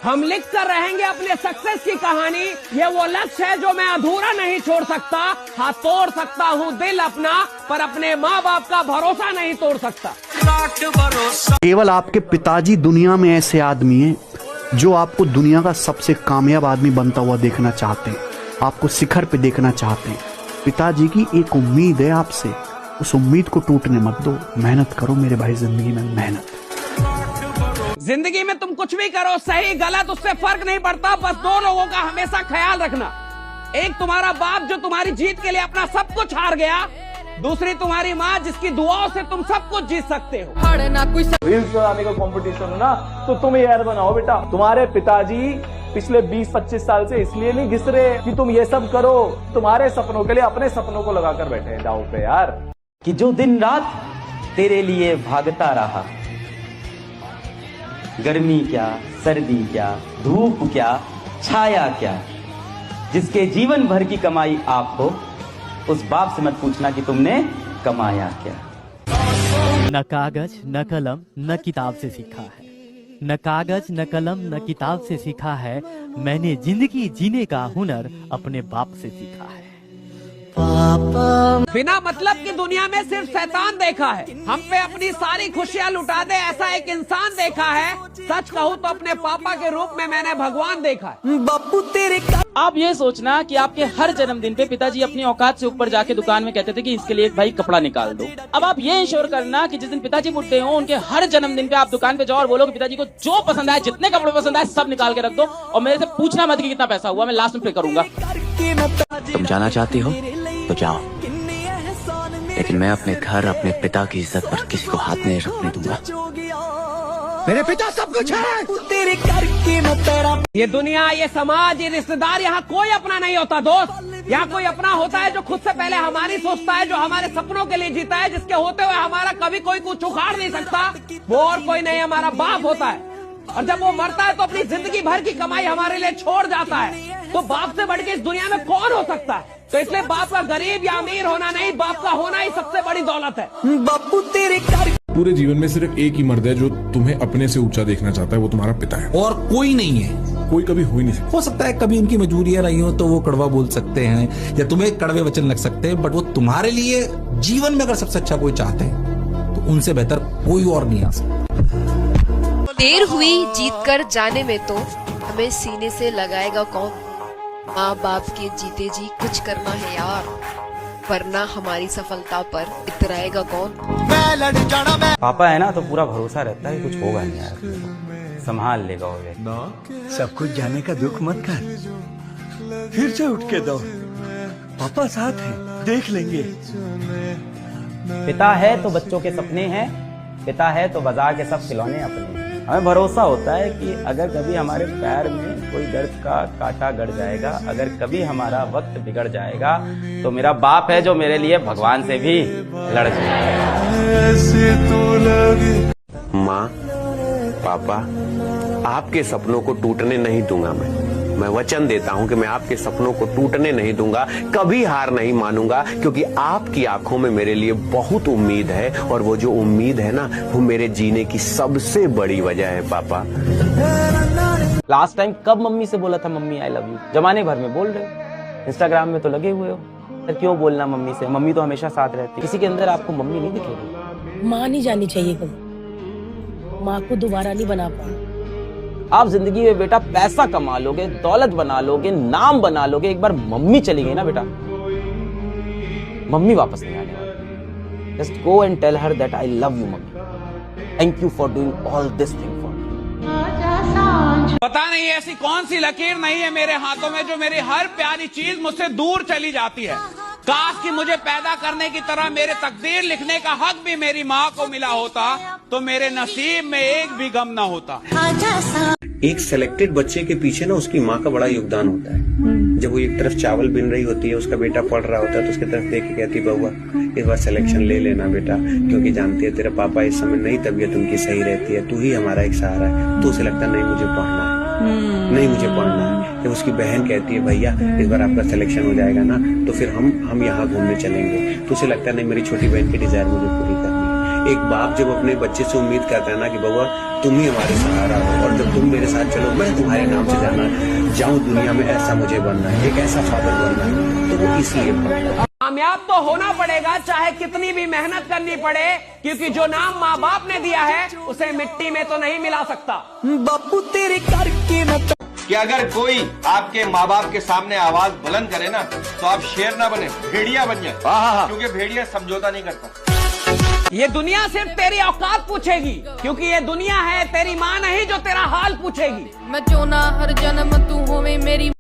हम लिख कर रहेंगे अपने सक्सेस की कहानी। ये वो लक्ष्य है जो मैं अधूरा नहीं छोड़ सकता। हाँ, तोड़ सकता हूँ दिल अपना, पर अपने माँ बाप का भरोसा नहीं तोड़ सकता। केवल आपके पिताजी दुनिया में ऐसे आदमी हैं जो आपको दुनिया का सबसे कामयाब आदमी बनता हुआ देखना चाहते हैं, आपको शिखर पे देखना चाहते हैं। पिताजी की एक उम्मीद है आपसे, उस उम्मीद को टूटने मत दो। मेहनत करो मेरे भाई, जिंदगी में मेहनत। जिंदगी में तुम कुछ भी करो, सही गलत उससे फर्क नहीं पड़ता, बस दो लोगों का हमेशा ख्याल रखना। एक तुम्हारा बाप जो तुम्हारी जीत के लिए अपना सब कुछ हार गया, दूसरी तुम्हारी माँ जिसकी दुआओं से तुम सब कुछ जीत सकते हो। रील्स बनाने का कंपटीशन हो ना, तो तुम यार बनाओ बेटा। तुम्हारे पिताजी पिछले 20-25 साल से इसलिए नहीं घिस रहे कि तुम ये सब करो, तुम्हारे सपनों के लिए अपने सपनों को लगाकर बैठे हैं दांव पे यार। कि जो दिन रात तेरे लिए भागता रहा, गर्मी क्या, सर्दी क्या, धूप क्या, छाया क्या, जिसके जीवन भर की कमाई आप हो, उस बाप से मत पूछना कि तुमने कमाया क्या। न कागज न कलम न किताब से सीखा है, न कागज न कलम न किताब से सीखा है, मैंने जिंदगी जीने का हुनर अपने बाप से सीखा है। बिना मतलब की दुनिया में सिर्फ शैतान देखा है, हम पे अपनी सारी खुशियाँ लुटा दे ऐसा एक इंसान देखा है। सच कहूँ तो अपने पापा के रूप में मैंने भगवान देखा है। बापू तेरे आप ये सोचना कि आपके हर जन्मदिन पे पिताजी अपनी औकात से ऊपर जाके दुकान में कहते थे कि इसके लिए एक भाई कपड़ा निकाल दो। अब आप ये इंश्योर करना कि जिस दिन पिताजी बुढ़े हो, उनके हर जन्मदिन पे आप दुकान पे जाओ और बोलो कि पिताजी को जो पसंद आए, जितने कपड़े पसंद आए सब निकाल के रख दो, और मेरे से पूछना मत कि कितना पैसा हुआ, मैं लास्ट में पे करूंगा। तुम जाना चाहती हो तो जाओ, लेकिन मैं अपने घर, अपने पिता की इज्जत पर किसी को हाथ नहीं रखने दूंगा। मेरे पिता सब कुछ है। तेरे करके मैं तेरा ये दुनिया, ये समाज, ये रिश्तेदार, यहाँ कोई अपना नहीं होता दोस्त। यहाँ कोई अपना होता है जो खुद से पहले हमारी सोचता है, जो हमारे सपनों के लिए जीता है, जिसके होते हुए हमारा कभी कोई कुछ उखाड़ नहीं सकता। वो और कोई नहीं, हमारा बाप होता है। और जब वो मरता है तो अपनी जिंदगी भर की कमाई हमारे लिए छोड़ जाता है। तो बाप से बढ़ के इस दुनिया में कौन हो सकता है? तो इसलिए बाप का गरीब या अमीर होना नहीं, बाप का होना ही सबसे बड़ी दौलत है। बापू तेरे कर पूरे जीवन में सिर्फ एक ही मर्द है जो तुम्हें अपने से ऊंचा देखना चाहता है, वो तुम्हारा पिता है, और कोई नहीं है। कोई कभी हो ही नहीं सकता। हो सकता है कभी उनकी मजबूरियां रही हो तो वो कड़वा बोल सकते हैं या तुम्हें कड़वे वचन लग सकते हैं, बट वो तुम्हारे लिए जीवन में अगर सबसे अच्छा कोई चाहते हैं तो उनसे बेहतर कोई और नहीं आ सकता। देर हुई जीत कर जाने में तो हमें सीने से लगाएगा कौन। माँ बाप के जीते जी कुछ करना है यार, वरना हमारी सफलता पर इतराएगा कौन। पापा है ना तो पूरा भरोसा रहता है कुछ होगा नहीं यार, संभाल लेगा वो। सब कुछ जाने का दुख मत कर, फिर से उठ के दो, पापा साथ हैं, देख लेंगे। पिता है तो बच्चों के सपने हैं, पिता है तो बाजार के सब खिलौने अपने हैं। हमें भरोसा होता है कि अगर कभी हमारे पैर में कोई दर्द का कांटा गड़ जाएगा, अगर कभी हमारा वक्त बिगड़ जाएगा, तो मेरा बाप है जो मेरे लिए भगवान से भी लड़ जाएगा। माँ, पापा, आपके सपनों को टूटने नहीं दूंगा। मैं वचन देता हूं कि मैं आपके सपनों को टूटने नहीं दूंगा, कभी हार नहीं मानूंगा, क्योंकि आपकी आंखों में मेरे लिए बहुत उम्मीद है, और वो जो उम्मीद है ना, वो मेरे जीने की सबसे बड़ी वजह है। पापा, लास्ट टाइम कब मम्मी से बोला था मम्मी आई लव यू? जमाने भर में बोल रहे हो, इंस्टाग्राम में तो लगे हुए हो, फिर क्यों बोलना मम्मी से? मम्मी तो हमेशा साथ रहती है, किसी के अंदर आपको मम्मी नहीं दिखेगी। माँ नहीं जानी चाहिए कभी, माँ को दोबारा नहीं बना पाऊँ। आप जिंदगी में बेटा पैसा कमा लोगे, दौलत बना लोगे, नाम बना लोगे, एक बार मम्मी चली गई ना बेटा, मम्मी वापस नहीं आने वाली। Just go and tell her that I love you mummy, thank you for doing all this thing for me. पता नहीं ऐसी कौन सी लकीर नहीं है मेरे हाथों में जो मेरी हर प्यारी चीज मुझसे दूर चली जाती है। काश कि मुझे पैदा करने की तरह मेरे तकदीर लिखने का हक भी मेरी माँ को मिला होता, तो मेरे नसीब में एक भी गम ना होता। एक सिलेक्टेड बच्चे के पीछे ना उसकी माँ का बड़ा योगदान होता है। जब वो एक तरफ चावल बिन रही होती है, उसका बेटा पढ़ रहा होता है, तो उसकी तरफ देख के कहती, बउआ इस बार सिलेक्शन ले लेना बेटा, क्योंकि जानती है तेरे पापा इस समय नहीं, तबीयत उनकी सही रहती है, तू ही हमारा एक सहारा है। तो उसे लगता है नहीं मुझे पढ़ना है, नहीं मुझे पढ़ना है। जब उसकी बहन कहती है भैया इस बार आपका सिलेक्शन हो जाएगा ना, तो फिर हम यहाँ घूमने चलेंगे, तो उसे लगता है नहीं मेरी छोटी बहन की डिजायर मुझे पूरी करनी है। एक बाप जब अपने बच्चे से उम्मीद करता है ना कि बउआ तुम ही हमारे सहारा हो, और जब तुम मेरे साथ चलो मैं तुम्हारे नाम से जाऊं दुनिया में, ऐसा मुझे बनना है, एक ऐसा फादर बनना है, तो वो इसलिए बनता है। कामयाब तो होना पड़ेगा, चाहे कितनी भी मेहनत करनी पड़े, क्योंकि जो नाम माँ बाप ने दिया है उसे मिट्टी में तो नहीं मिला सकता। बापू तेरे करके न कि अगर कोई आपके माँ बाप के सामने आवाज बुलंद करे ना, तो आप शेर ना बने, भेड़िया बन जाए, क्योंकि भेड़िया समझौता नहीं करता। ये दुनिया सिर्फ तेरी औकात पूछेगी, क्योंकि ये दुनिया है तेरी माँ नहीं जो तेरा हाल पूछेगी। मैं जो ना हर जन्म तू होवे मेरी